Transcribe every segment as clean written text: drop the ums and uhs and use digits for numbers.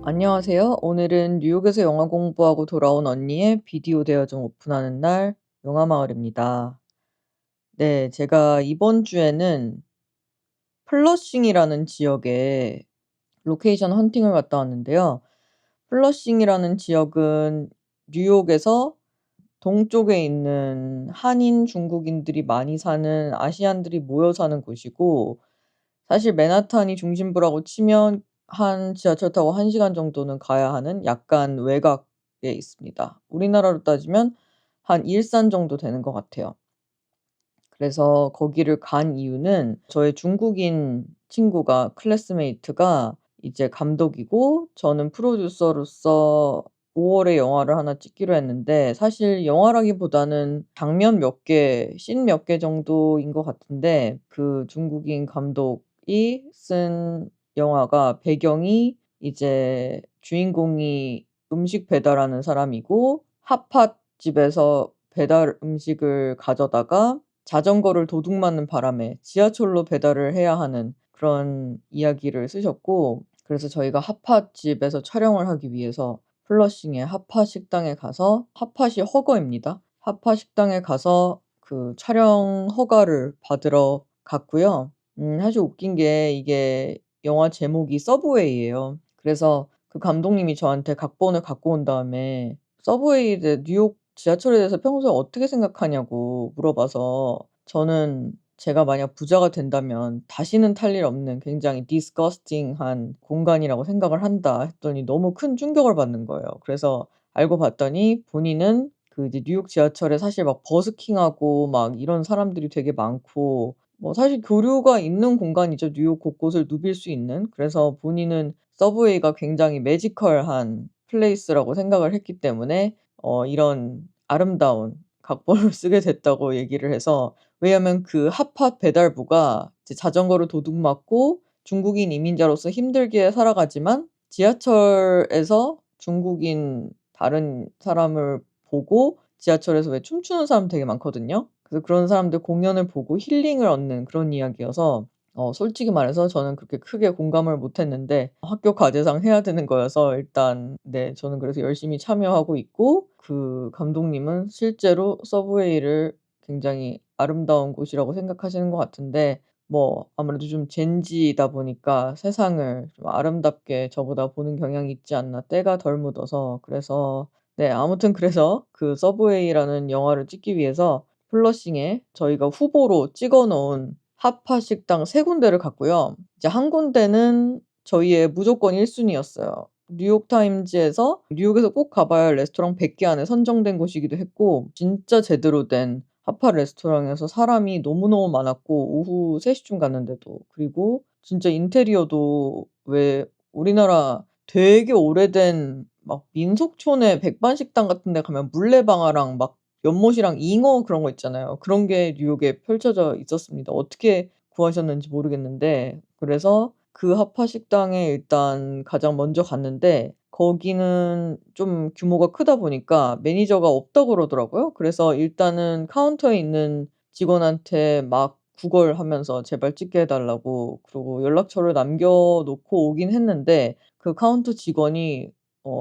안녕하세요. 오늘은 뉴욕에서 영화 공부하고 돌아온 언니의 비디오 대여점 오픈하는 날 영화마을입니다. 네, 제가 이번 주에는 플러싱이라는 지역에 로케이션 헌팅을 갔다 왔는데요. 플러싱이라는 지역은 뉴욕에서 동쪽에 있는 한인 중국인들이 많이 사는 아시안들이 모여 사는 곳이고, 사실 맨하탄이 중심부라고 치면 한 지하철 타고 1시간 정도는 가야 하는 약간 외곽에 있습니다. 우리나라로 따지면 한 일산 정도 되는 것 같아요. 그래서 거기를 간 이유는 저의 중국인 친구가 클래스메이트가 이제 감독이고 저는 프로듀서로서 5 월에 영화를 하나 찍기로 했는데, 사실 영화라기보다는 장면 몇 개, 씬 몇 개 정도인 것 같은데, 그 중국인 감독이 쓴 영화가 배경이 이제 주인공이 음식 배달하는 사람이고 핫팟 집에서 배달 음식을 가져다가 자전거를 도둑 맞는 바람에 지하철로 배달을 해야 하는 그런 이야기를 쓰셨고, 그래서 저희가 핫팟집에서 촬영을 하기 위해서 플러싱의 핫팟 식당에 가서, 핫팟이 허거입니다. 핫팟 식당에 가서 그 촬영 허가를 받으러 갔고요. 사실 웃긴 게 이게 영화 제목이 서브웨이예요. 그래서 그 감독님이 저한테 각본을 갖고 온 다음에 서브웨이에 대해 뉴욕 지하철에 대해서 평소에 어떻게 생각하냐고 물어봐서, 저는 제가 만약 부자가 된다면 다시는 탈 일 없는 굉장히 disgusting한 공간이라고 생각을 한다 했더니 너무 큰 충격을 받는 거예요. 그래서 알고 봤더니 본인은 그 이제 뉴욕 지하철에 사실 막 버스킹하고 막 이런 사람들이 되게 많고, 뭐 사실 교류가 있는 공간이죠. 뉴욕 곳곳을 누빌 수 있는. 그래서 본인은 서브웨이가 굉장히 매지컬한 플레이스라고 생각을 했기 때문에 이런 아름다운 각본을 쓰게 됐다고 얘기를 해서, 왜냐하면 그 핫팟 배달부가 이제 자전거를 도둑 맞고 중국인 이민자로서 힘들게 살아가지만 지하철에서 중국인 다른 사람을 보고, 지하철에서 왜 춤추는 사람 되게 많거든요. 그래서 그런 사람들 공연을 보고 힐링을 얻는 그런 이야기여서 솔직히 말해서 저는 그렇게 크게 공감을 못 했는데, 학교 과제상 해야 되는 거여서 일단, 네, 저는 그래서 열심히 참여하고 있고, 그 감독님은 실제로 서브웨이를 굉장히 아름다운 곳이라고 생각하시는 것 같은데, 뭐 아무래도 좀 젠지이다 보니까 세상을 좀 아름답게 저보다 보는 경향이 있지 않나, 때가 덜 묻어서. 그래서 네, 아무튼 그래서 그 서브웨이라는 영화를 찍기 위해서 플러싱에 저희가 후보로 찍어 놓은 핫팟 식당 3 군데를 갔고요. 이제 한 군데는 저희의 무조건 1 순위였어요. 뉴욕타임즈에서 뉴욕에서 꼭 가 봐야 할 레스토랑 100개 안에 선정된 곳이기도 했고, 진짜 제대로 된 핫팟 레스토랑에서 사람이 너무너무 많았고, 오후 3 시쯤 갔는데도. 그리고 진짜 인테리어도 왜 우리나라 되게 오래된 막 민속촌의 백반식당 같은 데 가면 물레방아랑 막 연못이랑 잉어 그런 거 있잖아요. 그런 게 뉴욕에 펼쳐져 있었습니다. 어떻게 구하셨는지 모르겠는데, 그래서 그 핫팟 식당에 일단 가장 먼저 갔는데, 거기는 좀 규모가 크다 보니까 매니저가 없다고 그러더라고요. 그래서 일단은 카운터에 있는 직원한테 막 구걸하면서 제발 찍게 해 달라고, 그리고 연락처를 남겨 놓고 오긴 했는데, 그 카운터 직원이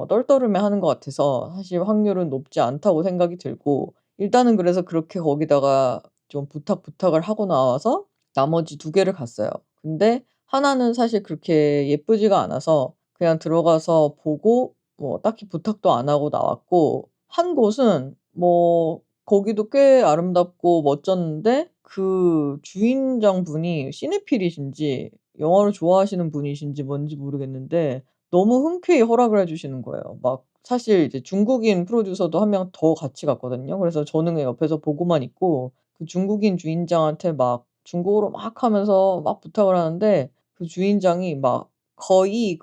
떨떠름해하는 것 같아서 사실 확률은 높지 않다고 생각이 들고, 일단은 그래서 그렇게 거기다가 좀 부탁을 하고 나와서 나머지 2 개를 갔어요. 근데 하나는 사실 그렇게 예쁘지가 않아서 그냥 들어가서 보고 뭐 딱히 부탁도 안 하고 나왔고, 한 곳은 뭐 거기도 꽤 아름답고 멋졌는데, 그 주인장분이 시네필이신지 영화를 좋아하시는 분이신지 뭔지 모르겠는데 너무 흔쾌히 허락을 해 주시는 거예요. 막 사실 이제 중국인 프로듀서도 1명 더 같이 갔거든요. 그래서 저는 그냥 옆에서 보고만 있고, 그 중국인 주인장한테 막 중국어로 막 하면서 막 부탁을 하는데, 그 주인장이 막 "거의."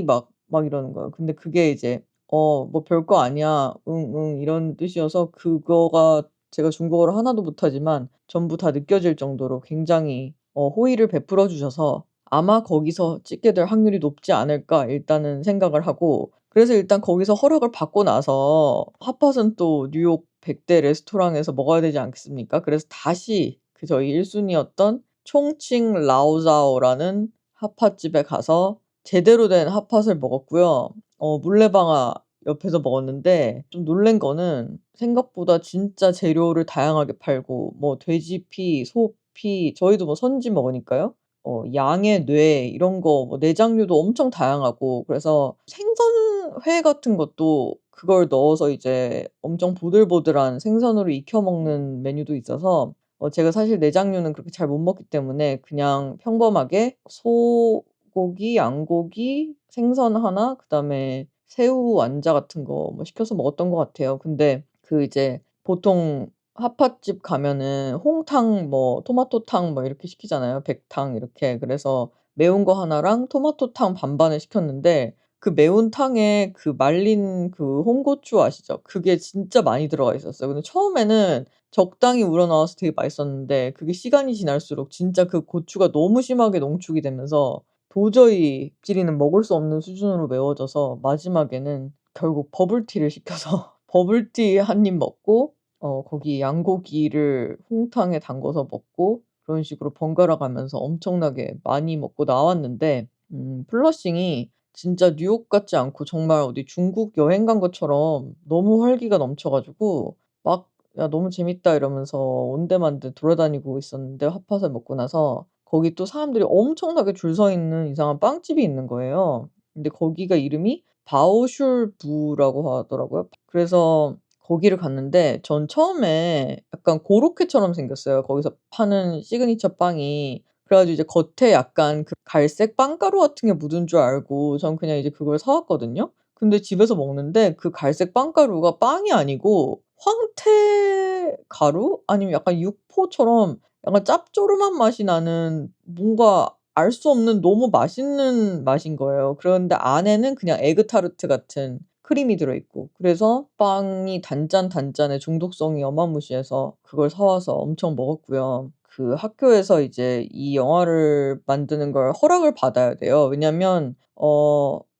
막 이러는 거예요. 근데 그게 이제 뭐 "별거 아니야. 응, 응." 이런 뜻이어서, 그거가 제가 중국어를 하나도 못하지만 전부 다 느껴질 정도로 굉장히 호의를 베풀어 주셔서 '아마 거기서 찍게 될 확률이 높지 않을까.' 일단은 생각을 하고, 그래서 일단 거기서 허락을 받고 나서 핫팟은 또 뉴욕 100대 레스토랑에서 먹어야 되지 않겠습니까? 그래서 다시 그 저희 1 순위였던 총칭 라오자오라는 핫팟집에 가서 제대로 된 핫팟을 먹었고요. 물레방아 옆에서 먹었는데 좀 놀란 거는 생각보다 진짜 재료를 다양하게 팔고 뭐 돼지피, 소피 저희도 뭐 선지 먹으니까요. 양의 뇌 이런 거 뭐 내장류도 엄청 다양하고 그래서 생선회 같은 것도 그걸 넣어서 이제 엄청 보들보들한 생선으로 익혀 먹는 메뉴도 있어서 제가 사실 내장류는 그렇게 잘 못 먹기 때문에 그냥 평범하게 소고기, 양고기, 생선 하나 그다음에 새우 완자 같은 거 뭐 시켜서 먹었던 것 같아요. 근데 그 이제 보통 핫팟집 가면은 홍탕 뭐 토마토탕 뭐 이렇게 시키잖아요. 백탕 이렇게. 그래서 매운 거 하나랑 토마토탕 반반을 시켰는데 그 매운탕에 그 말린 그 홍고추 아시죠? 그게 진짜 많이 들어가 있었어요. 근데 처음에는 적당히 우러나와서 되게 맛있었는데 그게 시간이 지날수록 진짜 그 고추가 너무 심하게 농축이 되면서 도저히 찌리는 먹을 수 없는 수준으로 매워져서 마지막에는 결국 버블티를 시켜서 버블티 한 입 먹고 거기 양고기를 홍탕에 담궈서 먹고 그런 식으로 번갈아 가면서 엄청나게 많이 먹고 나왔는데 플러싱이 진짜 뉴욕 같지 않고 정말 어디 중국 여행 간 것처럼 너무 활기가 넘쳐 가지고 막 "야 너무 재밌다." 이러면서 온데만데 돌아다니고 있었는데 핫팟을 먹고 나서 거기 또 사람들이 엄청나게 줄 서 있는 이상한 빵집이 있는 거예요. 근데 거기가 이름이 바오슐부라고 하더라고요. 그래서 거기를 갔는데 전 처음에 약간 고로케처럼 생겼어요, 거기서 파는 시그니처 빵이. 그래 가지고 이제 겉에 약간 그 갈색 빵가루 같은 게 묻은 줄 알고 전 그냥 이제 그걸 사 왔거든요. 근데 집에서 먹는데 그 갈색 빵가루가 빵이 아니고 황태 가루 아니면 약간 육포처럼 약간 짭조름한 맛이 나는 뭔가 알 수 없는 너무 맛있는 맛인 거예요. 그런데 안에는 그냥 에그타르트 같은 크림이 들어 있고 그래서 빵이 단짠단짠에 중독성이 어마무시해서 그걸 사 와서 엄청 먹었고요. 그 학교에서 이제 이 영화를 만드는 걸 허락을 받아야 돼요. 왜냐면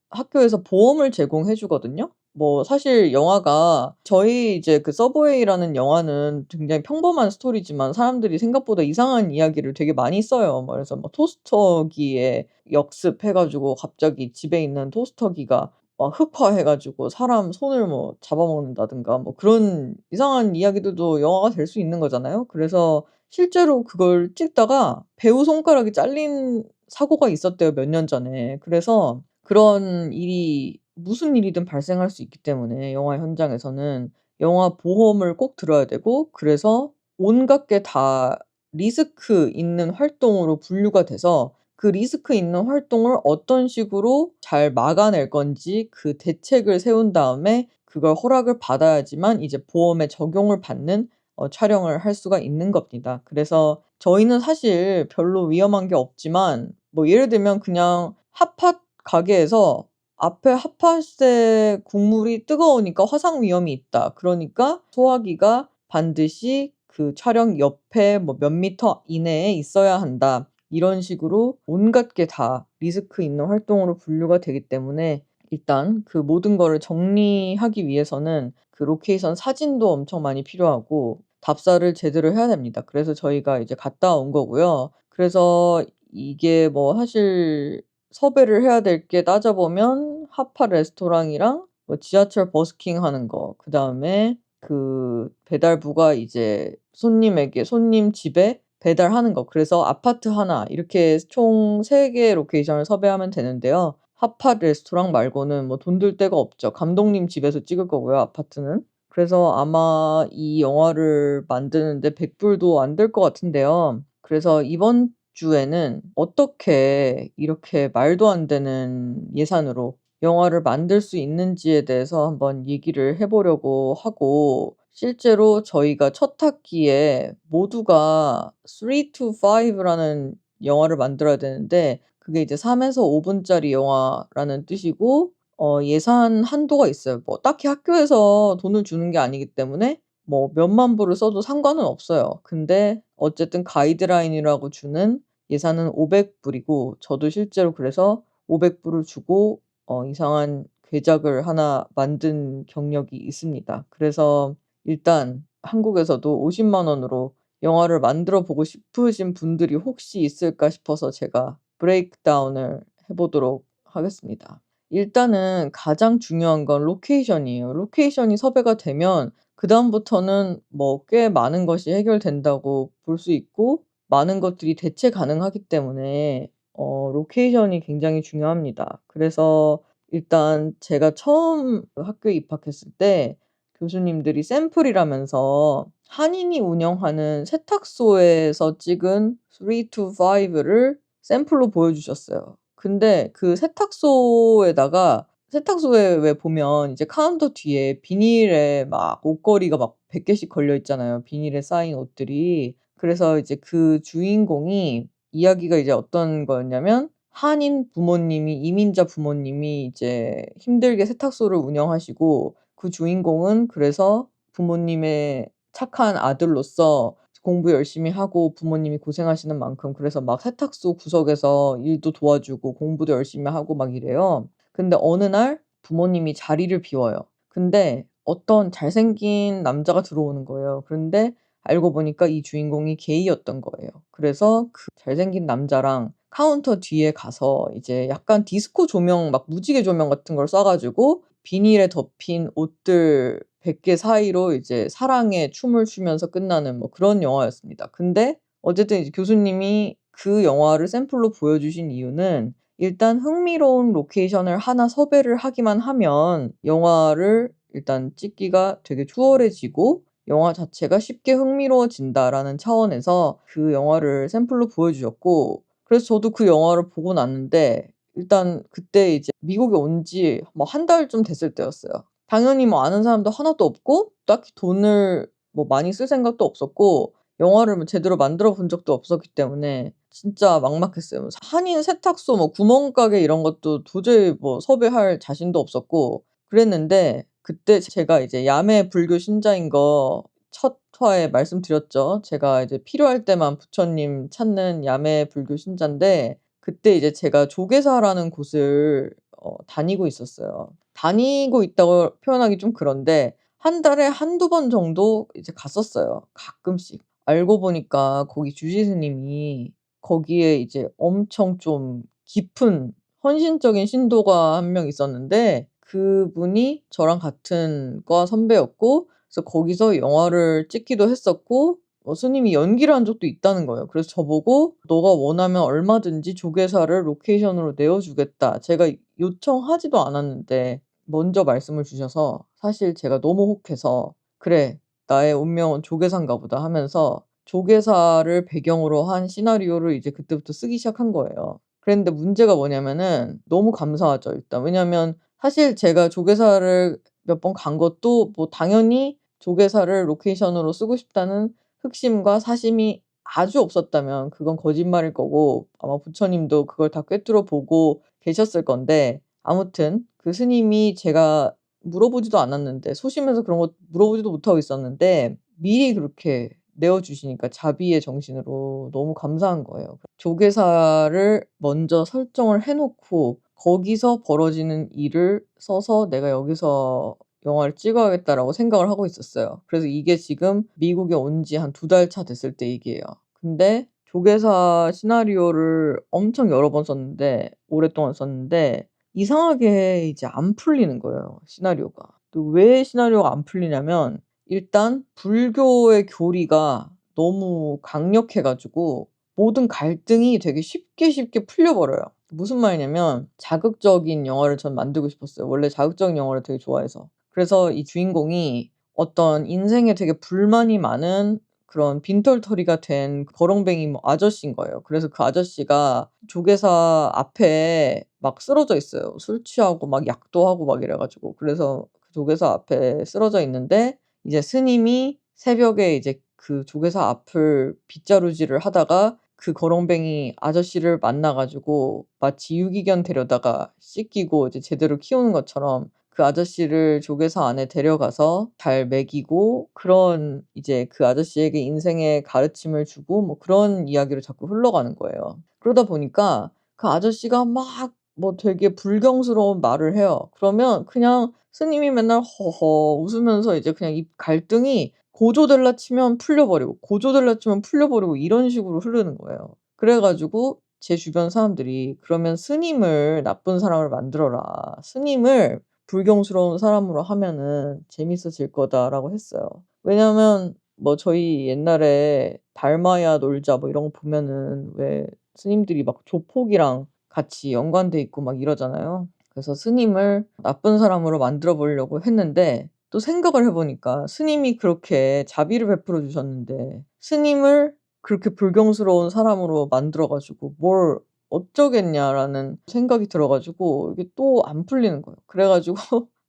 학교에서 보험을 제공해 주거든요. 뭐 사실 영화가 저희 이제 그 서브웨이라는 영화는 굉장히 평범한 스토리지만 사람들이 생각보다 이상한 이야기를 되게 많이 써요. 뭐 그래서 뭐 토스터기에 역습해 가지고 갑자기 집에 있는 토스터기가 막 흑화해 가지고 사람 손을 뭐 잡아먹는다든가 뭐 그런 이상한 이야기들도 영화가 될 수 있는 거잖아요. 그래서 실제로 그걸 찍다가 배우 손가락이 잘린 사고가 있었대요, 몇 년 전에. 그래서 그런 일이 무슨 일이든 발생할 수 있기 때문에 영화 현장에서는 영화 보험을 꼭 들어야 되고 그래서 온갖 게 다 리스크 있는 활동으로 분류가 돼서 그 리스크 있는 활동을 어떤 식으로 잘 막아낼 건지 그 대책을 세운 다음에 그걸 허락을 받아야지만 이제 보험에 적용을 받는 촬영을 할 수가 있는 겁니다. 그래서 저희는 사실 별로 위험한 게 없지만 뭐 예를 들면 그냥 핫팟 가게에서 앞에 핫팟의 국물이 뜨거우니까 화상 위험이 있다. 그러니까 소화기가 반드시 그 촬영 옆에 뭐 몇 미터 이내에 있어야 한다. 이런 식으로 온갖 게 다 리스크 있는 활동으로 분류가 되기 때문에 일단 그 모든 거를 정리하기 위해서는 그 로케이션 사진도 엄청 많이 필요하고 답사를 제대로 해야 됩니다. 그래서 저희가 이제 갔다 온 거고요. 그래서 이게 뭐 사실 섭외를 해야 될 게 따져 보면 핫팟 레스토랑이랑 뭐 지하철 버스킹하는 거 그다음에 그 배달부가 이제 손님 집에 배달하는 거 그래서 아파트 하나 이렇게 총 3 개의 로케이션을 섭외하면 되는데요. 핫팟 레스토랑 말고는 뭐 돈 들 데가 없죠. 감독님 집에서 찍을 거고요, 아파트는. 그래서 아마 이 영화를 만드는데 100 불도 안 들 것 같은데요. 그래서 이번 주에는 어떻게 이렇게 말도 안 되는 예산으로 영화를 만들 수 있는지에 대해서 한번 얘기를 해 보려고 하고 실제로 저희가 첫 학기에 모두가 3 to 5 라는 영화를 만들어야 되는데 그게 이제 3 에서 5 분짜리 영화라는 뜻이고 예산 한도가 있어요. 뭐 딱히 학교에서 돈을 주는 게 아니기 때문에 뭐 몇만 불을 써도 상관은 없어요. 근데 어쨌든 가이드라인이라고 주는 예산은 500 불이고 저도 실제로 그래서 500 불을 주고 이상한 괴작을 하나 만든 경력이 있습니다. 그래서 일단 한국에서도 5 0만 원으로 영화를 만들어 보고 싶으신 분들이 혹시 있을까 싶어서 제가 브레이크다운을 해 보도록 하겠습니다. 일단은 가장 중요한 건 로케이션이에요. 로케이션이 섭외가 되면 그다음부터는 뭐 꽤 많은 것이 해결된다고 볼 수 있고 많은 것들이 대체 가능하기 때문에 로케이션이 굉장히 중요합니다. 그래서 일단 제가 처음 학교에 입학했을 때 교수님들이 샘플이라면서 한인이 운영하는 세탁소에서 찍은 3 to 5를 샘플로 보여주셨어요. 근데 그 세탁소에 왜 보면 이제 카운터 뒤에 비닐에 막 옷걸이가 막 100 개씩 걸려 있잖아요, 비닐에 쌓인 옷들이. 그래서 이제 그 주인공이 이야기가 이제 어떤 거였냐면 한인 부모님이 이민자 부모님이 이제 힘들게 세탁소를 운영하시고 그 주인공은 그래서 부모님의 착한 아들로서 공부 열심히 하고 부모님이 고생하시는 만큼 그래서 막 세탁소 구석에서 일도 도와주고 공부도 열심히 하고 막 이래요. 근데 어느 날 부모님이 자리를 비워요. 근데 어떤 잘생긴 남자가 들어오는 거예요. 그런데 알고 보니까 이 주인공이 게이였던 거예요. 그래서 그 잘생긴 남자랑 카운터 뒤에 가서 이제 약간 디스코 조명 막 무지개 조명 같은 걸 쏴 가지고 비닐에 덮인 옷들 100개 사이로 이제 사랑의 춤을 추면서 끝나는 뭐 그런 영화였습니다. 근데 어쨌든 이제 교수님이 그 영화를 샘플로 보여주신 이유는 일단 흥미로운 로케이션을 하나 섭외를 하기만 하면 영화를 일단 찍기가 되게 수월해지고 '영화 자체가 쉽게 흥미로워진다.'라는 차원에서 그 영화를 샘플로 보여주셨고 그래서 저도 그 영화를 보고 났는데 일단 그때 이제 미국에 온 지 뭐 한 달쯤 됐을 때였어요. 당연히 뭐 아는 사람도 하나도 없고 딱히 돈을 뭐 많이 쓸 생각도 없었고 영화를 뭐 제대로 만들어 본 적도 없었기 때문에 진짜 막막했어요. 뭐 한인 세탁소 뭐 구멍가게 이런 것도 도저히 뭐 섭외할 자신도 없었고 그랬는데 그때 제가 이제 야매 불교 신자인 거 첫 화에 말씀드렸죠. 제가 이제 필요할 때만 부처님 찾는 야매 불교 신자인데 그때 이제 제가 조계사라는 곳을 다니고 있었어요. 다니고 있다고 표현하기 좀 그런데 한 달에 한두 번 정도 이제 갔었어요, 가끔씩. 알고 보니까 거기 주지 스님이 거기에 이제 엄청 좀 깊은 헌신적인 신도가 한 명 있었는데 그분이 저랑 같은 과 선배였고 그래서 거기서 영화를 찍기도 했었고 스님이 연기를 한 적도 있다는 거예요. 그래서 저보고 "너가 원하면 얼마든지 조계사를 로케이션으로 내어 주겠다." 제가 요청하지도 않았는데 먼저 말씀을 주셔서 사실 제가 너무 혹해서 '그래. 나의 운명은 조계사인가 보다.' 하면서 조계사를 배경으로 한 시나리오를 이제 그때부터 쓰기 시작한 거예요. 그랬는데 문제가 뭐냐면은 너무 감사하죠 일단. 왜냐면 사실 제가 조계사를 몇 번 간 것도 뭐 당연히 조계사를 로케이션으로 쓰고 싶다는 흑심과 사심이 아주 없었다면 그건 거짓말일 거고 아마 부처님도 그걸 다 꿰뚫어 보고 계셨을 건데 아무튼 그 스님이 제가 물어보지도 않았는데 소심해서 그런 거 물어보지도 못하고 있었는데 미리 그렇게 내어 주시니까 자비의 정신으로 너무 감사한 거예요. 조계사를 먼저 설정을 해 놓고 거기서 벌어지는 일을 써서 '내가 여기서 영화를 찍어야겠다.'라고 생각을 하고 있었어요. 그래서 이게 지금 미국에 온 지 한 2달 차 됐을 때 얘기예요. 근데 조계사 시나리오를 엄청 여러 번 썼는데 오랫동안 썼는데 이상하게 이제 안 풀리는 거예요, 시나리오가. 또 왜 시나리오가 안 풀리냐면 일단 불교의 교리가 너무 강력해 가지고 모든 갈등이 되게 쉽게 풀려 버려요. 무슨 말이냐면 자극적인 영화를 전 만들고 싶었어요. 원래 자극적인 영화를 되게 좋아해서. 그래서 이 주인공이 어떤 인생에 되게 불만이 많은 그런 빈털터리가 된 거렁뱅이 뭐 아저씨인 거예요. 그래서 그 아저씨가 조계사 앞에 막 쓰러져 있어요. 술 취하고 막 약도 하고 막 이래 가지고. 그래서 그 조계사 앞에 쓰러져 있는데 이제 스님이 새벽에 이제 그 조계사 앞을 빗자루질을 하다가 그 거렁뱅이 아저씨를 만나 가지고 마치 유기견 데려다가 씻기고 이제 제대로 키우는 것처럼 그 아저씨를 조계사 안에 데려가서 잘 먹이고 그런 이제 그 아저씨에게 인생의 가르침을 주고 뭐 그런 이야기로 자꾸 흘러가는 거예요. 그러다 보니까 그 아저씨가 막 뭐 되게 불경스러운 말을 해요. 그러면 그냥 스님이 맨날 허허 웃으면서 이제 그냥 이 갈등이 고조될라 치면 풀려 버리고 고조될라 치면 풀려 버리고 이런 식으로 흐르는 거예요. 그래 가지고 제 주변 사람들이 "그러면 스님을 나쁜 사람을 만들어라. 스님을 불경스러운 사람으로 하면은 재밌어질 거다."라고 했어요. 왜냐하면 뭐 저희 옛날에 달마야 놀자 뭐 이런 거 보면은 왜 스님들이 막 조폭이랑 같이 연관돼 있고 막 이러잖아요. 그래서 스님을 나쁜 사람으로 만들어 보려고 했는데 또 생각을 해 보니까 스님이 그렇게 자비를 베풀어 주셨는데 스님을 그렇게 불경스러운 사람으로 만들어 가지고 '뭘 어쩌겠냐.'라는 생각이 들어 가지고 이게 또 안 풀리는 거예요. 그래 가지고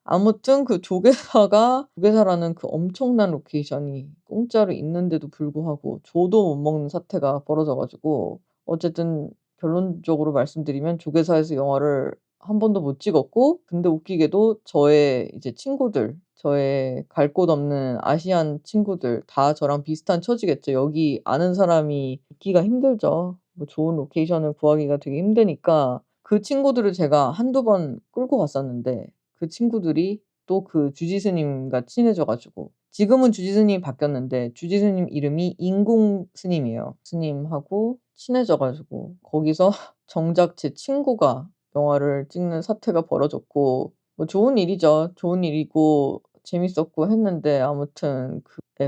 아무튼 그 조계사라는 그 엄청난 로케이션이 공짜로 있는데도 불구하고 저도 못 먹는 사태가 벌어져 가지고 어쨌든 결론적으로 말씀드리면 조계사에서 영화를 한 번도 못 찍었고, 근데 웃기게도 저의 이제 친구들, 저의 갈 곳 없는 아시안 친구들 다 저랑 비슷한 처지겠죠. 여기 아는 사람이 있기가 힘들죠. 뭐 좋은 로케이션을 구하기가 되게 힘드니까 그 친구들을 제가 한두 번 끌고 갔었는데 그 친구들이 또 그 주지 스님과 친해져 가지고 지금은 주지 스님이 바뀌었는데 주지 스님 이름이 인공 스님이에요. 스님하고 친해져 가지고 거기서 정작 제 친구가 영화를 찍는 사태가 벌어졌고 뭐 좋은 일이죠. 좋은 일이고 재밌었고 했는데 아무튼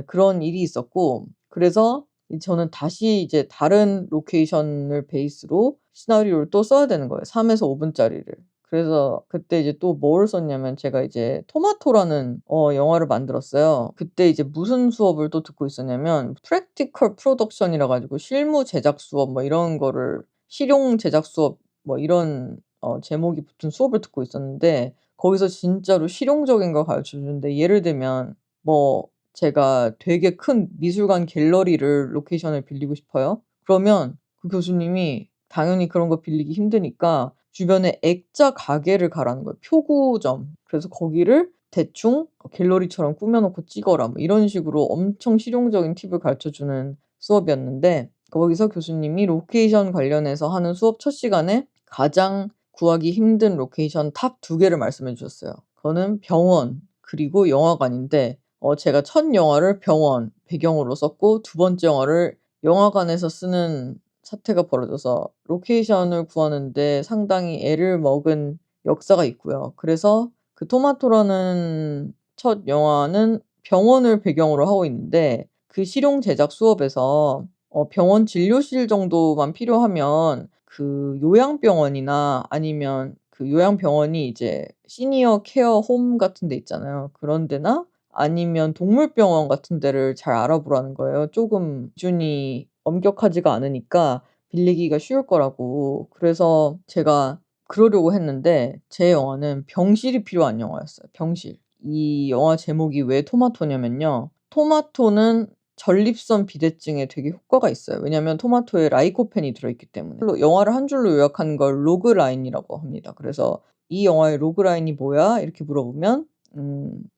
그런 일이 있었고, 그래서 저는 다시 이제 다른 로케이션을 베이스로 시나리오를 또 써야 되는 거예요, 3 에서 5 분짜리를. 그래서 그때 이제 또 뭘 썼냐면 제가 이제 토마토라는 영화를 만들었어요. 그때 이제 무슨 수업을 또 듣고 있었냐면 practical production이라 가지고 실무 제작 수업 뭐 이런 거를 실용 제작 수업 뭐 이런 제목이 붙은 수업을 듣고 있었는데 거기서 진짜로 실용적인 걸 가르쳐 주는데 예를 들면 뭐 제가 되게 큰 미술관 갤러리를 로케이션을 빌리고 싶어요. 그러면 그 교수님이 당연히 그런 거 빌리기 힘드니까 주변에 액자 가게를 가라는 거예요, 표구점. 그래서 거기를 대충 갤러리처럼 꾸며 놓고 찍어라 뭐 이런 식으로 엄청 실용적인 팁을 가르쳐 주는 수업이었는데 거기서 교수님이 로케이션 관련해서 하는 수업 첫 시간에 가장 구하기 힘든 로케이션 탑 2 개를 말씀해 주셨어요. 그거는 병원 그리고 영화관인데 제가 첫 영화를 병원 배경으로 썼고 두 번째 영화를 영화관에서 쓰는 사태가 벌어져서 로케이션을 구하는데 상당히 애를 먹은 역사가 있고요. 그래서 그 토마토라는 첫 영화는 병원을 배경으로 하고 있는데 그 실용 제작 수업에서 병원 진료실 정도만 필요하면 그 요양병원이나 아니면 그 요양병원이 이제 시니어 케어 홈 같은 데 있잖아요. 그런 데나 아니면 동물병원 같은 데를 잘 알아보라는 거예요. 쪼금 기준이 엄격하지가 않으니까 빌리기가 쉬울 거라고. 그래서 제가 그러려고 했는데 제 영화는 병실이 필요한 영화였어요, 병실. 이 영화 제목이 왜 토마토냐면요. 토마토는 전립선 비대증에 되게 효과가 있어요. 왜냐하면 토마토에 라이코펜이 들어있기 때문에. 영화를 한 줄로 요약한 걸 로그라인이라고 합니다. 그래서 "이 영화의 로그라인이 뭐야?" 이렇게 물어보면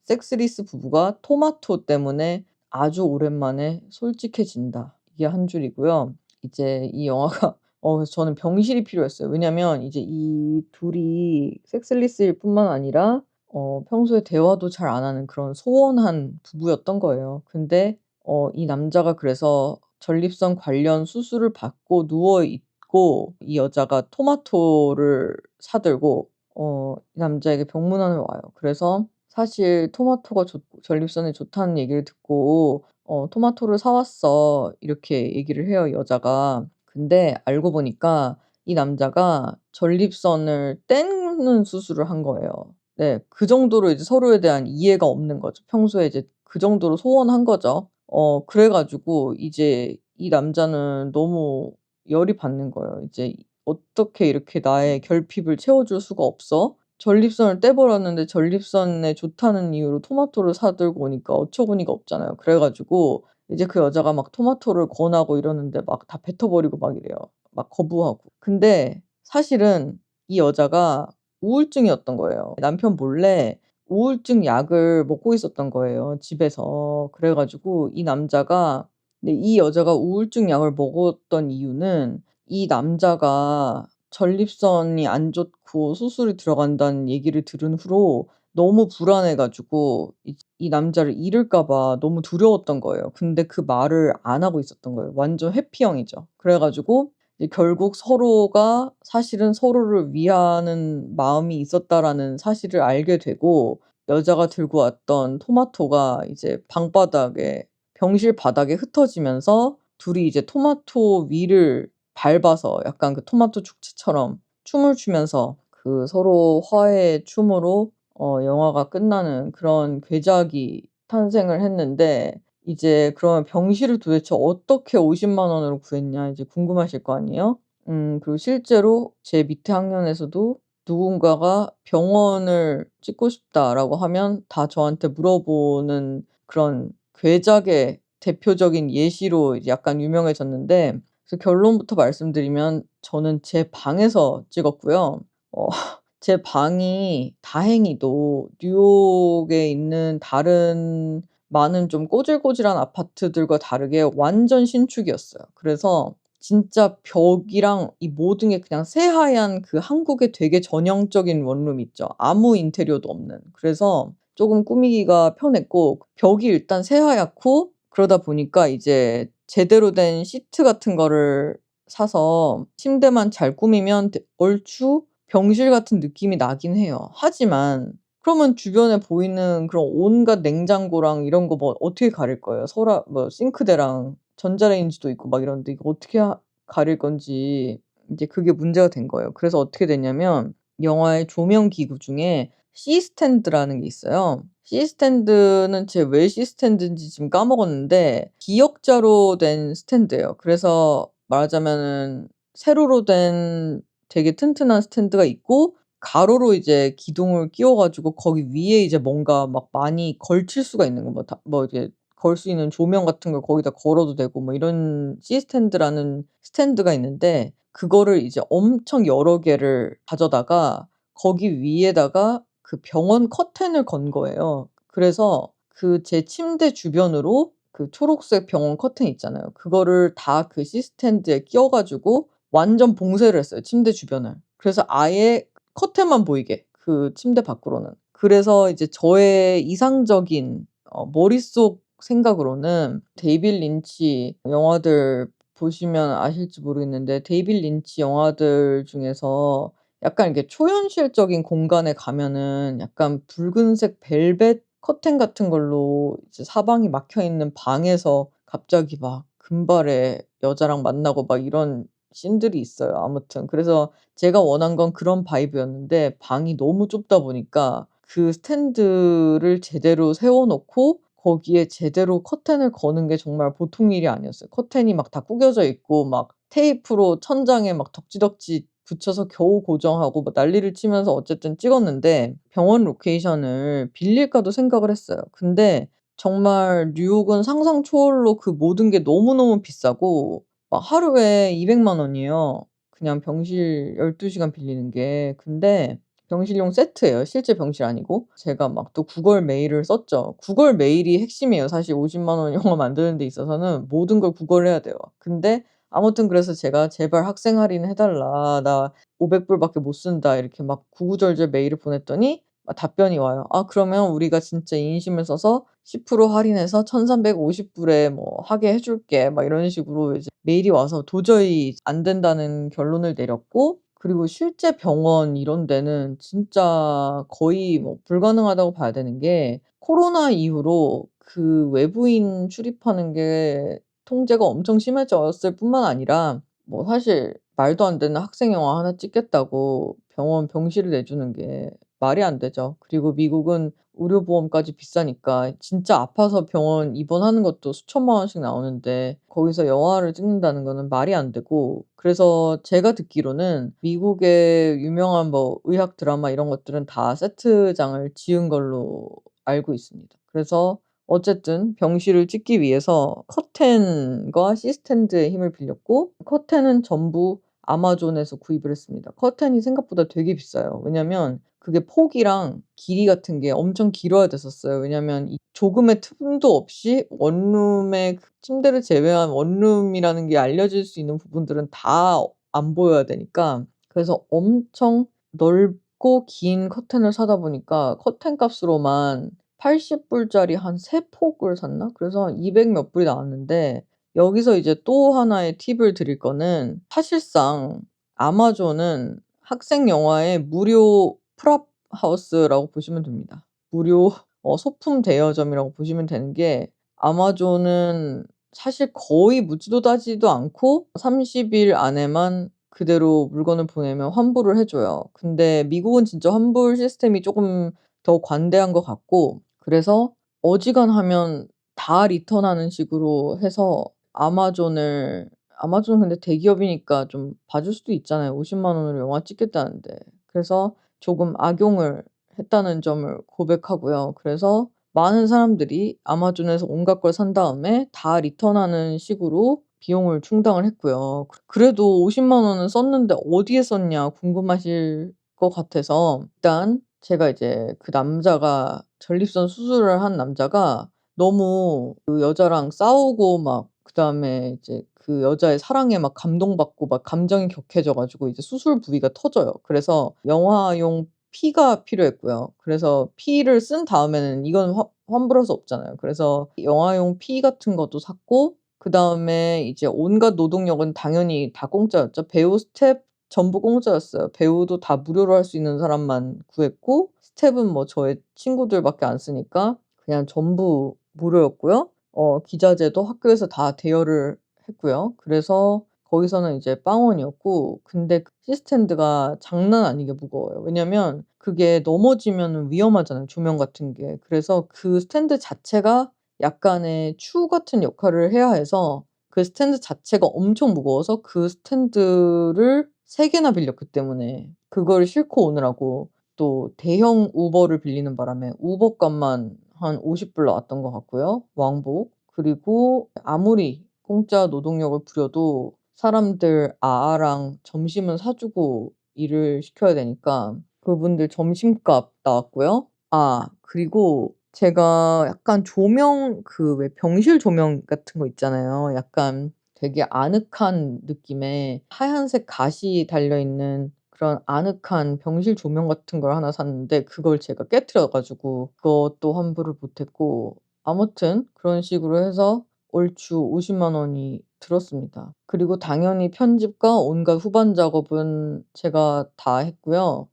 섹스리스 부부가 토마토 때문에 아주 오랜만에 솔직해진다. 이게 한 줄이고요. 이제 이 영화가 그래서 저는 병실이 필요했어요. 왜냐면 이제 이 둘이 섹스리스일 뿐만 아니라 평소에 대화도 잘 안 하는 그런 소원한 부부였던 거예요. 근데 이 남자가 그래서 전립선 관련 수술을 받고 누워 있고 이 여자가 토마토를 사들고 이 남자에게 병문안을 와요. 그래서 사실 토마토가 전립선에 좋다는 얘기를 듣고 "토마토를 사 왔어." 이렇게 얘기를 해요, 여자가. 근데 알고 보니까 이 남자가 전립선을 떼는 수술을 한 거예요. 네. 그 정도로 이제 서로에 대한 이해가 없는 거죠. 평소에 이제 그 정도로 소원한 거죠. 그래 가지고 이제 이 남자는 너무 열이 받는 거예요. 이제 '어떻게 이렇게 나의 결핍을 채워 줄 수가 없어? 전립선을 떼 버렸는데 전립선에 좋다는 이유로 토마토를 사들고 오니까 어처구니가 없잖아요.' 그래 가지고 이제 그 여자가 막 토마토를 권하고 이러는데 막 다 뱉어 버리고 막 이래요. 막 거부하고. 근데 사실은 이 여자가 우울증이었던 거예요. 남편 몰래 우울증 약을 먹고 있었던 거예요, 집에서. 그래 가지고 이 남자가 근데 이 여자가 우울증 약을 먹었던 이유는 이 남자가 전립선이 안 좋고 수술이 들어간다는 얘기를 들은 후로 너무 불안해 가지고 이 남자를 잃을까 봐 너무 두려웠던 거예요. 근데 그 말을 안 하고 있었던 거예요. 완전 회피형이죠. 그래 가지고 이제 결국 서로가 사실은 서로를 위하는 마음이 있었다라는 사실을 알게 되고, 여자가 들고 왔던 토마토가 이제 방바닥에 병실 바닥에 흩어지면서 둘이 이제 토마토 위를 밟아서 약간 그 토마토 축제처럼 춤을 추면서 그 서로 화해의 춤으로 영화가 끝나는 그런 괴작이 탄생을 했는데, 이제 그러면 병실을 도대체 어떻게 50만 원으로 구했냐 이제 궁금하실 거 아니에요? 그리고 실제로 제 밑에 학년에서도 누군가가 "병원을 찍고 싶다."라고 하면 다 저한테 물어보는 그런 괴작의 대표적인 예시로 이제 약간 유명해졌는데, 그래서 결론부터 말씀드리면 저는 제 방에서 찍었고요. 어 제 방이 다행히도 뉴욕에 있는 다른 많은 좀 꼬질꼬질한 아파트들과 다르게 완전 신축이었어요. 그래서 진짜 벽이랑 이 모든 게 그냥 새하얀 그 한국의 되게 전형적인 원룸 있죠. 아무 인테리어도 없는. 그래서 쪼금 꾸미기가 편했고, 벽이 일단 새하얗고, 그러다 보니까 이제 제대로 된 시트 같은 거를 사서 침대만 잘 꾸미면 얼추 병실 같은 느낌이 나긴 해요. 하지만 그러면 주변에 보이는 그런 온갖 냉장고랑 이런 거 뭐 어떻게 가릴 거예요? 뭐 싱크대랑 전자레인지도 있고 막 이런데 이거 어떻게 가릴 건지, 인제 그게 문제가 된 거예요. 그래서 어떻게 됐냐면, 영화의 조명 기구 중에 C 스탠드라는 게 있어요. C 스탠드는 제가 왜 C 스탠드인지 지금 까먹었는데 기역자로 된 스탠드예요. 그래서 말하자면은 세로로 된 되게 튼튼한 스탠드가 있고, 가로로 이제 기둥을 끼워 가지고 거기 위에 이제 뭔가 막 많이 걸칠 수가 있는 거, 뭐 이렇게 걸 수 있는 조명 같은 걸 거기다 걸어도 되고 뭐 이런 C 스탠드라는 스탠드가 있는데, 그거를 이제 엄청 여러 개를 가져다가 거기 위에다가 그 병원 커튼을 건 거예요. 그래서 그 제 침대 주변으로 그 초록색 병원 커튼 있잖아요. 그거를 다 그 C 스탠드에 끼워 가지고 완전 봉쇄를 했어요, 침대 주변을. 그래서 아예 커튼만 보이게, 그 침대 밖으로는. 그래서 이제 저의 이상적인 머릿속 생각으로는, 데이빗 린치 영화들 보시면 아실지 모르겠는데, 데이빗 린치 영화들 중에서 약간 이렇게 초현실적인 공간에 가면은 약간 붉은색 벨벳 커튼 같은 걸로 이제 사방이 막혀 있는 방에서 갑자기 막 금발의 여자랑 만나고 막 이런 씬들이 있어요. 아무튼 그래서 제가 원한 건 그런 바이브였는데, 방이 너무 좁다 보니까 그 스탠드를 제대로 세워 놓고 거기에 제대로 커튼을 거는 게 정말 보통 일이 아니었어요. 커튼이 막 다 구겨져 있고 막 테이프로 천장에 막 덕지덕지 붙여서 겨우 고정하고 뭐 난리를 치면서 어쨌든 찍었는데, 병원 로케이션을 빌릴까도 생각을 했어요. 근데 정말 뉴욕은 상상 초월로 그 모든 게 너무너무 비싸고, 막 하루에 200만 원이에요. 그냥 병실 12 시간 빌리는 게. 근데 병실용 세트예요. 실제 병실 아니고. 제가 막 또 구걸 메일을 썼죠. 구걸 메일이 핵심이에요. 사실 50만 원 영화 만드는 데 있어서는 모든 걸 구걸해야 돼요. 근데 아무튼 그래서 제가 "제발 학생 할인해 달라. 나 500 불밖에 못 쓴다." 이렇게 막 구구절절 메일을 보냈더니 답변이 와요. "아 그러면 우리가 진짜 인심을 써서 10% 할인해서 1,350 불에 뭐 하게 해 줄게." 막 이런 식으로 이제 메일이 와서 도저히 안 된다는 결론을 내렸고, 그리고 실제 병원 이런 데는 진짜 거의 뭐 불가능하다고 봐야 되는 게, 코로나 이후로 그 외부인 출입하는 게 통제가 엄청 심해졌을 뿐만 아니라, 뭐 사실 말도 안 되는 학생 영화 하나 찍겠다고 병원 병실을 내주는 게 말이 안 되죠. 그리고 미국은 의료보험까지 비싸니까 진짜 아파서 병원 입원하는 것도 수천만 원씩 나오는데 거기서 영화를 찍는다는 거는 말이 안 되고, 그래서 제가 듣기로는 미국의 유명한 뭐 의학 드라마 이런 것들은 다 세트장을 지은 걸로 알고 있습니다. 그래서 어쨌든 병실을 찍기 위해서 커튼과 시스템드의 힘을 빌렸고, 커튼은 전부 아마존에서 구입을 했습니다. 커튼이 생각보다 되게 비싸요. 왜냐면 그게 폭이랑 길이 같은 게 엄청 길어야 됐었어요. 왜냐면 이 조금의 틈도 없이 원룸의 그 침대를 제외한 원룸이라는 게 알려질 수 있는 부분들은 다 안 보여야 되니까. 그래서 엄청 넓고 긴 커튼을 사다 보니까 커튼 값으로만 80 불짜리 한 3 폭을 샀나? 그래서 200 몇 불이 나왔는데, 여기서 이제 또 하나의 팁을 드릴 거는 사실상 아마존은 학생 영화의 무료 프랍 하우스라고 보시면 됩니다. 무료 소품 대여점이라고 보시면 되는 게 아마존은 사실 거의 묻지도 따지지도 않고 30일 안에만 그대로 물건을 보내면 환불을 해 줘요. 근데 미국은 진짜 환불 시스템이 쪼금 더 관대한 것 같고 그래서 어지간하면 다 리턴하는 식으로 해서 아마존은 근데 대기업이니까 좀 봐줄 수도 있잖아요. 50만 원으로 영화 찍겠다는데. 그래서 조금 악용을 했다는 점을 고백하고요. 그래서 많은 사람들이 아마존에서 온갖 걸 산 다음에 다 리턴하는 식으로 비용을 충당을 했고요. 그래도 50만 원은 썼는데 어디에 썼냐 궁금하실 것 같아서 일단 제가 이제 그 남자가 전립선 수술을 한 남자가 너무 그 여자랑 싸우고 막 그다음에 이제 그 여자의 사랑에 막 감동받고 막 감정이 격해져 가지고 이제 수술 부위가 터져요. 그래서 영화용 피가 필요했고요. 그래서 피를 쓴 다음에는 이건 환불할 수 없잖아요. 그래서 영화용 피 같은 것도 샀고 그다음에 이제 온갖 노동력은 당연히 다 공짜였죠. 배우, 스텝 전부 공짜였어요. 배우도 다 무료로 할 수 있는 사람만 구했고 스텝은 뭐 저의 친구들밖에 안 쓰니까 그냥 전부 무료였고요. 기자재도 학교에서 다 대여를 했고요. 그래서 거기서는 이제 빵원이었고 근데 그 시스템드가 장난 아니게 무거워요. 왜냐면 그게 넘어지면은 위험하잖아요, 조명 같은 게. 그래서 그 스탠드 자체가 약간의 추 같은 역할을 해야 해서 그 스탠드 자체가 엄청 무거워서 그 스탠드를 3 개나 빌렸기 때문에 그걸 싣고 오느라고 또 대형 우버를 빌리는 바람에 우버 값만 한 50불 나왔던 것 같고요, 왕복. 그리고 아무리 공짜 노동력을 부려도 사람들 아아랑 점심은 사 주고 일을 시켜야 되니까 그분들 점심값 나왔고요. 그리고 제가 약간 조명 그 왜 병실 조명 같은 거 있잖아요. 약간 되게 아늑한 느낌의 하얀색 가시 달려 있는 그런 아늑한 병실 조명 같은 걸 하나 샀는데 그걸 제가 깨트려 가지고 그것도 환불을 못 했고 아무튼 그런 식으로 해서 얼추 50만 원이 들었습니다. 그리고 당연히 편집과 온갖 후반 작업은 제가 다 했고요.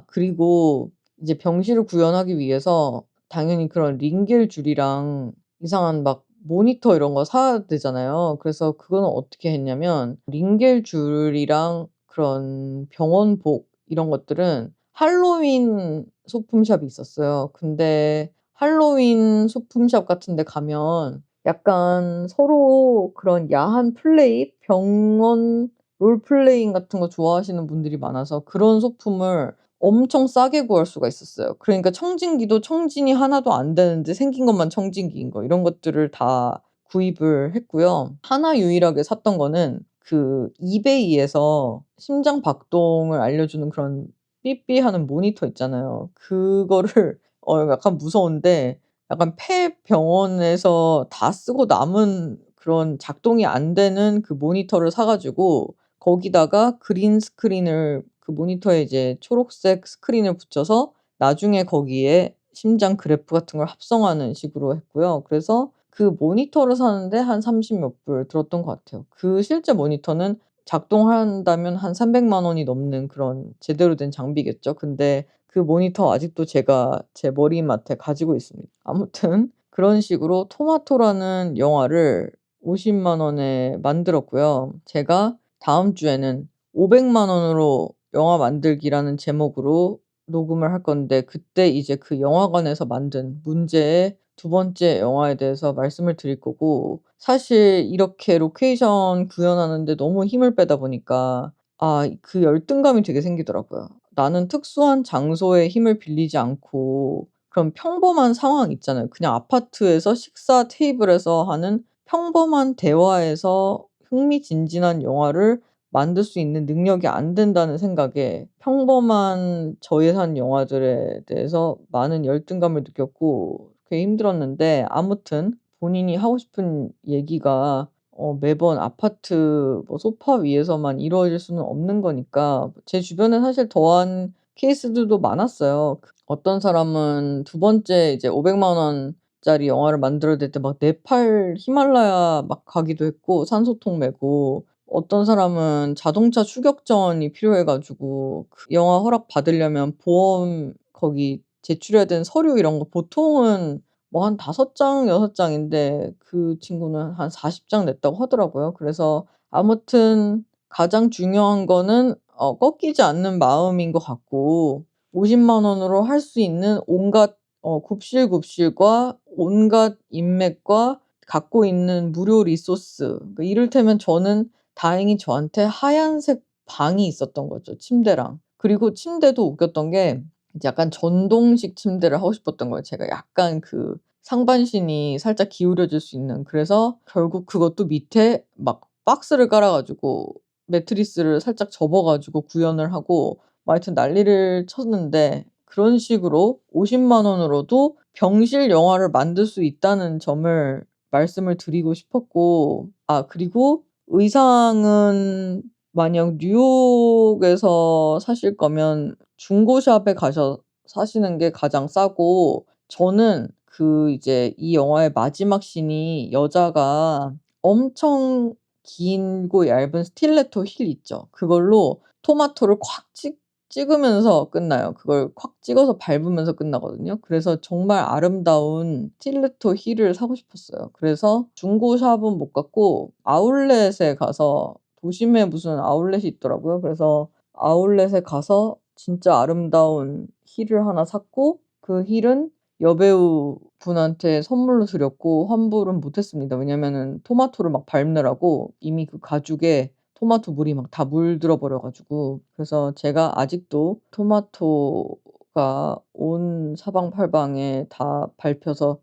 그리고 이제 병실을 구현하기 위해서 당연히 그런 링겔 줄이랑 이상한 막 모니터 이런 거 사야 되잖아요. 그래서 그거는 어떻게 했냐면 링겔 줄이랑 그런 병원복 이런 것들은 할로윈 소품샵이 있었어요. 근데 할로윈 소품샵 같은 데 가면 약간 서로 그런 야한 플레이, 병원 롤플레잉 같은 거 좋아하시는 분들이 많아서 그런 소품을 엄청 싸게 구할 수가 있었어요. 그러니까 청진기도 청진이 하나도 안 되는데 생긴 것만 청진기인 거 이런 것들을 다 구입을 했고요. 하나 유일하게 샀던 거는 그 이베이에서 심장 박동을 알려주는 그런 삐삐하는 모니터 있잖아요. 그거를 약간 무서운데 약간 폐병원에서 다 쓰고 남은 그런 작동이 안 되는 그 모니터를 사 가지고 거기다가 그린 스크린을 그 모니터에 이제 초록색 스크린을 붙여서 나중에 거기에 심장 그래프 같은 걸 합성하는 식으로 했고요. 그래서 그 모니터를 사는데 한 30몇 불 들었던 것 같아요. 그 실제 모니터는 작동한다면 한 300만 원이 넘는 그런 제대로 된 장비겠죠. 근데 그 모니터 아직도 제가 제 머리맡에 가지고 있습니다. 아무튼 그런 식으로 토마토라는 영화를 50만 원에 만들었고요. 제가 다음 주에는 500만 원으로 영화 만들기라는 제목으로 녹음을 할 건데 그때 이제 그 영화관에서 만든 문제의 두 번째 영화에 대해서 말씀을 드릴 거고 사실 이렇게 로케이션 구현하는 데 너무 힘을 빼다 보니까 그 열등감이 되게 생기더라고요. 나는 특수한 장소에 힘을 빌리지 않고 그런 평범한 상황 있잖아요. 그냥 아파트에서 식사 테이블에서 하는 평범한 대화에서 흥미진진한 영화를 만들 수 있는 능력이 안 된다는 생각에 평범한 저예산 영화들에 대해서 많은 열등감을 느꼈고 되게 힘들었는데 아무튼 본인이 하고 싶은 얘기가 매번 아파트 뭐 소파 위에서만 이루어질 수는 없는 거니까 제 주변에 사실 더한 케이스들도 많았어요. 어떤 사람은 두 번째 이제 500만 원 짜리 영화를 만들어야 될 때 막 네팔 히말라야 막 가기도 했고 산소통 메고 어떤 사람은 자동차 추격전이 필요해 가지고 그 영화 허락 받으려면 보험 거기 제출해야 되는 서류 이런 거 보통은 뭐 한 5장 6 장인데 그 친구는 한 40장 냈다고 하더라고요. 그래서 아무튼 가장 중요한 거는 꺾이지 않는 마음인 것 같고 50만 원으로 할 수 있는 온갖 굽실굽실과 온갖 인맥과 갖고 있는 무료 리소스, 그러니까 이를테면 저는 다행히 저한테 하얀색 방이 있었던 거죠, 침대랑. 그리고 침대도 웃겼던 게 이제 약간 전동식 침대를 하고 싶었던 거예요. 제가 약간 그 상반신이 살짝 기울어질 수 있는. 그래서 결국 그것도 밑에 막 박스를 깔아 가지고 매트리스를 살짝 접어 가지고 구현을 하고 뭐 하여튼 난리를 쳤는데 그런 식으로 50만 원으로도 병실 영화를 만들 수 있다는 점을 말씀을 드리고 싶었고, 그리고 의상은 만약 뉴욕에서 사실 거면 중고샵에 가서 사시는 게 가장 싸고, 저는 그 이제 이 영화의 마지막 씬이 여자가 엄청 길고 얇은 스틸레토 힐 있죠. 그걸로 토마토를 콱 찍으면서 끝나요. 그걸 콱 찍어서 밟으면서 끝나거든요. 그래서 정말 아름다운 스틸레토 힐을 사고 싶었어요. 그래서 중고 샵은 못 갔고 아울렛에 가서, 도심에 무슨 아울렛이 있더라고요. 그래서 아울렛에 가서 진짜 아름다운 힐을 하나 샀고, 그 힐은 여배우분한테 선물로 드렸고 환불은 못 했습니다. 왜냐면은 토마토를 막 밟느라고 이미 그 가죽에 토마토 물이 막 다 물들어 버려 가지고. 그래서 제가 아직도 토마토가 온 사방팔방에 다 밟혀서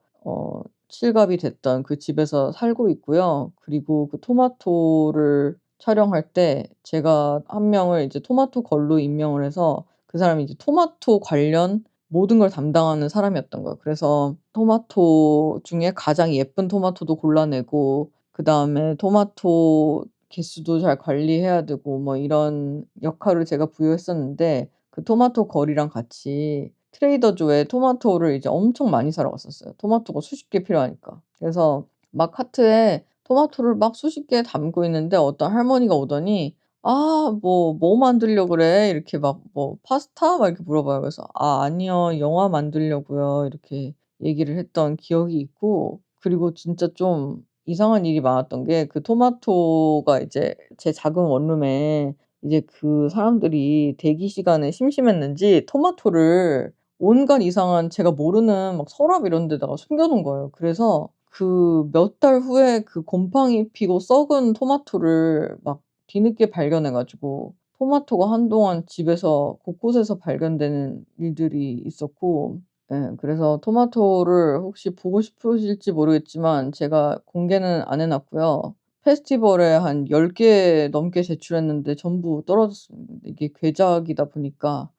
실갑이 됐던 그 집에서 살고 있고요. 그리고 그 토마토를 촬영할 때 제가 한 명을 이제 토마토 걸로 임명을 해서 그 사람이 이제 토마토 관련 모든 걸 담당하는 사람이었던 거예요. 그래서 토마토 중에 가장 예쁜 토마토도 골라내고 그다음에 토마토 개수도 잘 관리해야 되고 뭐 이런 역할을 제가 부여했었는데, 그 토마토 거리랑 같이 트레이더 조에 토마토를 이제 엄청 많이 사러 갔었어요. 토마토가 수십 개 필요하니까. 그래서 막 카트에 토마토를 막 수십 개 담고 있는데 어떤 할머니가 오더니 "아 뭐 만들려고 그래?" 이렇게 막 "뭐 파스타?" 막 이렇게 물어봐요. 그래서 아니요. 영화 만들려고요." 이렇게 얘기를 했던 기억이 있고, 그리고 진짜 좀 이상한 일이 많았던 게 그 토마토가 이제 제 작은 원룸에 이제 그 사람들이 대기 시간에 심심했는지 토마토를 온갖 이상한 제가 모르는 막 서랍 이런 데다가 숨겨 놓은 거예요. 그래서 그 몇 달 후에 그 곰팡이 피고 썩은 토마토를 막 뒤늦게 발견해 가지고 토마토가 한동안 집에서 곳곳에서 발견되는 일들이 있었고, 예, 그래서 토마토를 혹시 보고 싶으실지 모르겠지만 제가 공개는 안 해 놨고요. 페스티벌에 한 10개 넘게 제출했는데 전부 떨어졌습니다. 이게 괴작이다 보니까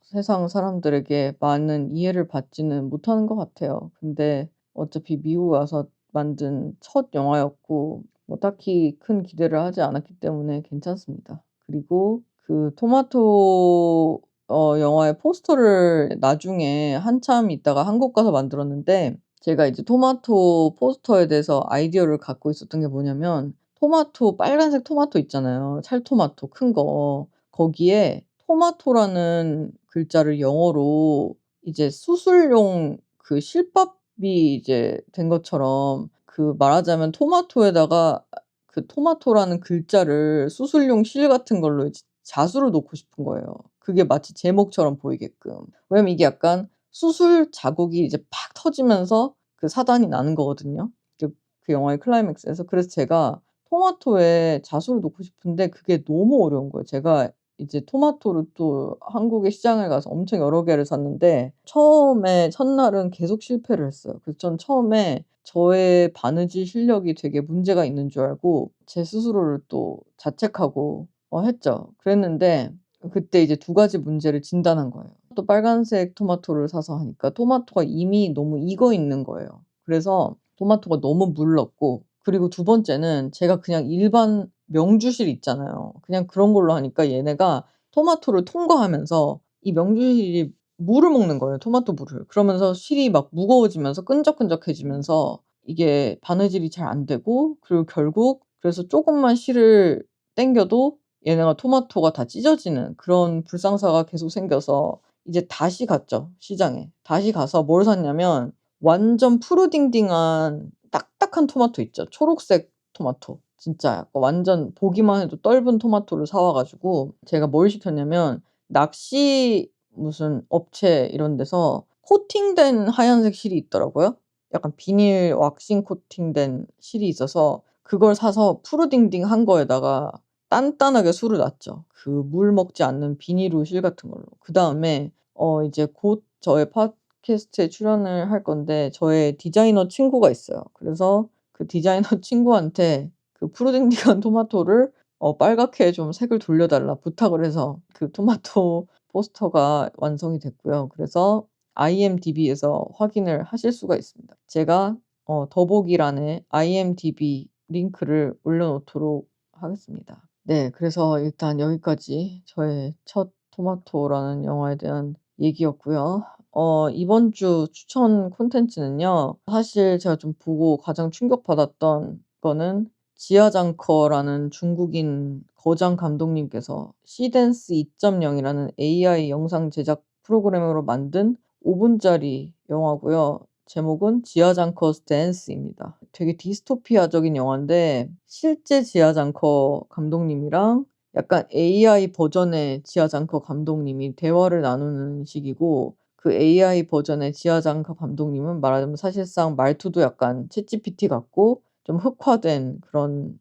세상 사람들에게 많은 이해를 받지는 못하는 것 같아요. 근데 어차피 미국 와서 만든 첫 영화였고 뭐 딱히 큰 기대를 하지 않았기 때문에 괜찮습니다. 그리고 그 토마토 영화의 포스터를 나중에 한참 있다가 한국 가서 만들었는데, 제가 이제 토마토 포스터에 대해서 아이디어를 갖고 있었던 게 뭐냐면, 토마토 빨간색 토마토 있잖아요. 찰토마토 큰 거. 거기에 토마토라는 글자를 영어로 이제 수술용 그 실밥이 이제 된 것처럼, 그 말하자면 토마토에다가 그 토마토라는 글자를 수술용 실 같은 걸로 이제 자수를 놓고 싶은 거예요. 그게 마치 제목처럼 보이게끔. 왜냐면 이게 약간 수술 자국이 이제 팍 터지면서 그 사단이 나는 거거든요, 그 영화의 클라이맥스에서. 그래서 제가 토마토에 자수를 놓고 싶은데 그게 너무 어려운 거예요. 제가 이제 토마토를 또 한국의 시장에 가서 엄청 여러 개를 샀는데 처음에 첫날은 계속 실패를 했어요. 그래서 전 처음에 저의 바느질 실력이 되게 문제가 있는 줄 알고 제 스스로를 또 자책하고 했죠. 그랬는데 그때 이제 두 가지 문제를 진단한 거예요. 또 빨간색 토마토를 사서 하니까 토마토가 이미 너무 익어 있는 거예요. 그래서 토마토가 너무 물렀고, 그리고 두 번째는 제가 그냥 일반 명주실 있잖아요. 그냥 그런 걸로 하니까 얘네가 토마토를 통과하면서 이 명주실이 물을 먹는 거예요, 토마토 물을. 그러면서 실이 막 무거워지면서 끈적끈적해지면서 이게 바느질이 잘 안 되고, 그리고 결국 그래서 쪼금만 실을 당겨도 얘네가 토마토가 다 찢어지는 그런 불상사가 계속 생겨서 이제 다시 갔죠, 시장에. 다시 가서 뭘 샀냐면 완전 푸르딩딩한 딱딱한 토마토 있죠. 초록색 토마토. 진짜 약간 완전 보기만 해도 떫은 토마토를 사와 가지고 제가 뭘 시켰냐면 낚시 무슨 업체 이런 데서 코팅된 하얀색 실이 있더라고요. 약간 비닐 왁싱 코팅된 실이 있어서 그걸 사서 푸르딩딩한 거에다가 단단하게 술을 놨죠. 그 물 먹지 않는 비닐우 실 같은 걸로. 그다음에 이제 곧 저의 팟캐스트에 출연을 할 건데 저의 디자이너 친구가 있어요. 그래서 그 디자이너 친구한테 그 푸르딩딩한 토마토를 빨갛게 좀 색을 돌려 달라 부탁을 해서 그 토마토 포스터가 완성이 됐고요. 그래서 IMDb에서 확인을 하실 수가 있습니다. 제가 더보기란에 IMDb 링크를 올려 놓도록 하겠습니다. 네. 그래서 일단 여기까지 저의 첫 토마토라는 영화에 대한 얘기였고요. 이번 주 추천 콘텐츠는요. 사실 제가 좀 보고 가장 충격받았던 거는 지아장커라는 중국인 거장 감독님께서 시댄스 2.0 이라는 AI 영상 제작 프로그램으로 만든 5 분짜리 영화고요. 제목은 지아장커스 댄스입니다. 되게 디스토피아적인 영화인데 실제 지아장커 감독님이랑 약간 AI 버전의 지아장커 감독님이 대화를 나누는 식이고, 그 AI 버전의 지아장커 감독님은 말하자면 사실상 말투도 약간 챗GPT 같고 좀 흑화된 그런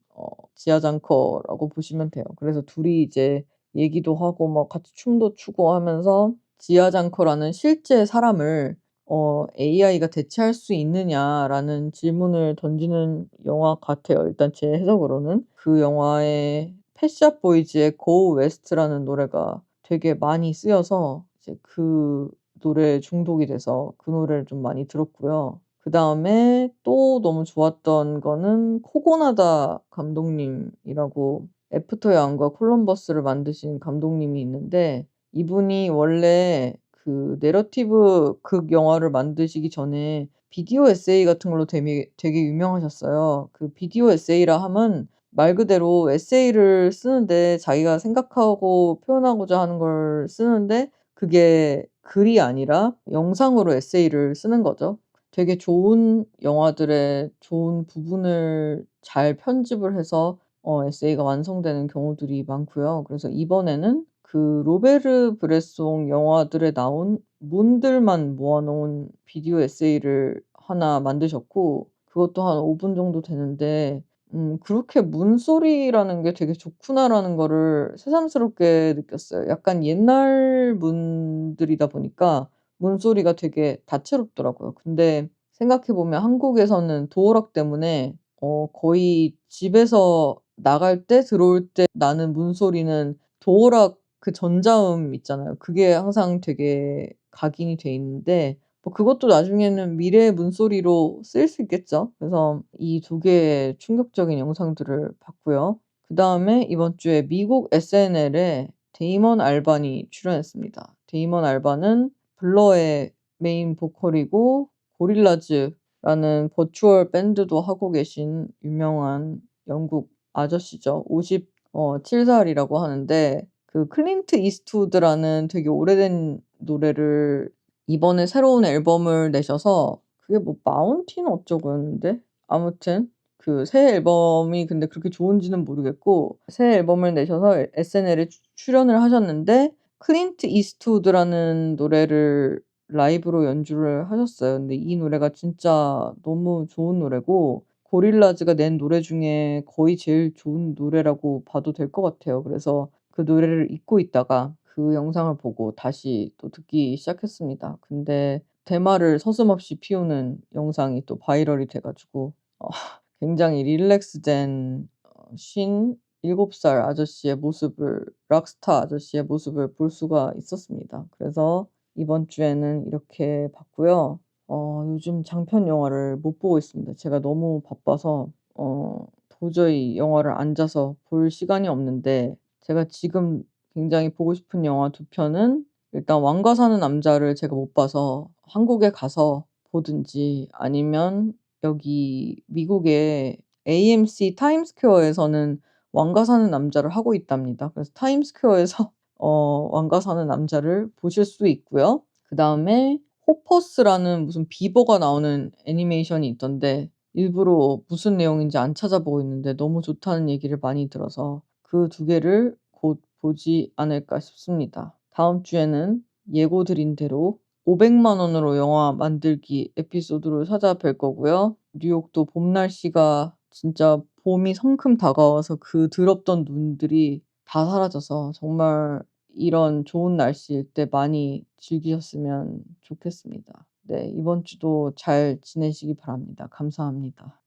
지아장커라고 보시면 돼요. 그래서 둘이 이제 얘기도 하고 막 같이 춤도 추고 하면서 지아장커라는 실제 사람을 AI가 대체할 수 있느냐라는 질문을 던지는 영화 같아요, 일단 제 해석으로는. 그 영화에 펫샵 보이즈의 Go West라는 노래가 되게 많이 쓰여서 이제 그 노래에 중독이 돼서 그 노래를 좀 많이 들었고요. 그다음에 또 너무 좋았던 거는 코고나다 감독님이라고 애프터 야왕과 콜럼버스를 만드신 감독님이 있는데, 이분이 원래 그 내러티브 극 영화를 만드시기 전에 비디오 에세이 같은 걸로 되게 유명하셨어요. 그 비디오 에세이라 함은 말 그대로 에세이를 쓰는데 자기가 생각하고 표현하고자 하는 걸 쓰는데 그게 글이 아니라 영상으로 에세이를 쓰는 거죠. 되게 좋은 영화들의 좋은 부분을 잘 편집을 해서 에세이가 완성되는 경우들이 많고요. 그래서 이번에는 그 로베르 브레송 영화들에 나온 문들만 모아 놓은 비디오 에세이를 하나 만드셨고, 그것도 한 5분 정도 되는데 그렇게 '문소리라는 게 되게 좋구나.'라는 거를 새삼스럽게 느꼈어요. 약간 옛날 문들이다 보니까 문소리가 되게 다채롭더라고요. 근데 생각해 보면 한국에서는 도어락 때문에 거의 집에서 나갈 때 들어올 때 나는 문소리는 도어락 그 전자음 있잖아요. 그게 항상 되게 각인이 돼 있는데 뭐 그것도 나중에는 미래의 문소리로 쓰일 수 있겠죠. 그래서 이 두 개의 충격적인 영상들을 봤고요. 그다음에 이번 주에 미국 SNL에 데이먼 알반이 출연했습니다. 데이먼 알반은 블러의 메인 보컬이고 고릴라즈라는 버추얼 밴드도 하고 계신 유명한 영국 아저씨죠. 57 살이라고 하는데 그 클린트 이스트우드라는 되게 오래된 노래를 이번에 새로운 앨범을 내셔서, 그게 뭐 마운틴 어쩌고였는데 아무튼 그 새 앨범이 근데 그렇게 좋은지는 모르겠고 새 앨범을 내셔서 SNL에 출연을 하셨는데 클린트 이스트우드라는 노래를 라이브로 연주를 하셨어요. 근데 이 노래가 진짜 너무 좋은 노래고 고릴라즈가 낸 노래 중에 거의 제일 좋은 노래라고 봐도 될 것 같아요. 그래서 그 노래를 잊고 있다가 그 영상을 보고 다시 또 듣기 시작했습니다. 근데 대마를 서슴없이 피우는 영상이 또 바이럴이 돼 가지고 굉장히 릴렉스된 57살 아저씨의 모습을, 락스타 아저씨의 모습을 볼 수가 있었습니다. 그래서 이번 주에는 이렇게 봤고요. 요즘 장편 영화를 못 보고 있습니다. 제가 너무 바빠서 도저히 영화를 앉아서 볼 시간이 없는데, 제가 지금 굉장히 보고 싶은 영화 두 편은 일단 왕가 사는 남자를 제가 못 봐서 한국에 가서 보든지 아니면 여기 미국의 AMC 타임스퀘어에서는 왕가 사는 남자를 하고 있답니다. 그래서 타임스퀘어에서 왕가 사는 남자를 보실 수 있고요. 그다음에 호퍼스라는 무슨 비버가 나오는 애니메이션이 있던데 일부러 무슨 내용인지 안 찾아보고 있는데 너무 좋다는 얘기를 많이 들어서 그 두 개를 곧 보지 않을까 싶습니다. 다음 주에는 예고 드린 대로 500만 원으로 영화 만들기 에피소드로 찾아뵐 거고요. 뉴욕도 봄 날씨가 진짜 봄이 성큼 다가와서 그 더럽던 눈들이 다 사라져서 정말 이런 좋은 날씨일 때 많이 즐기셨으면 좋겠습니다. 네. 이번 주도 잘 지내시기 바랍니다. 감사합니다.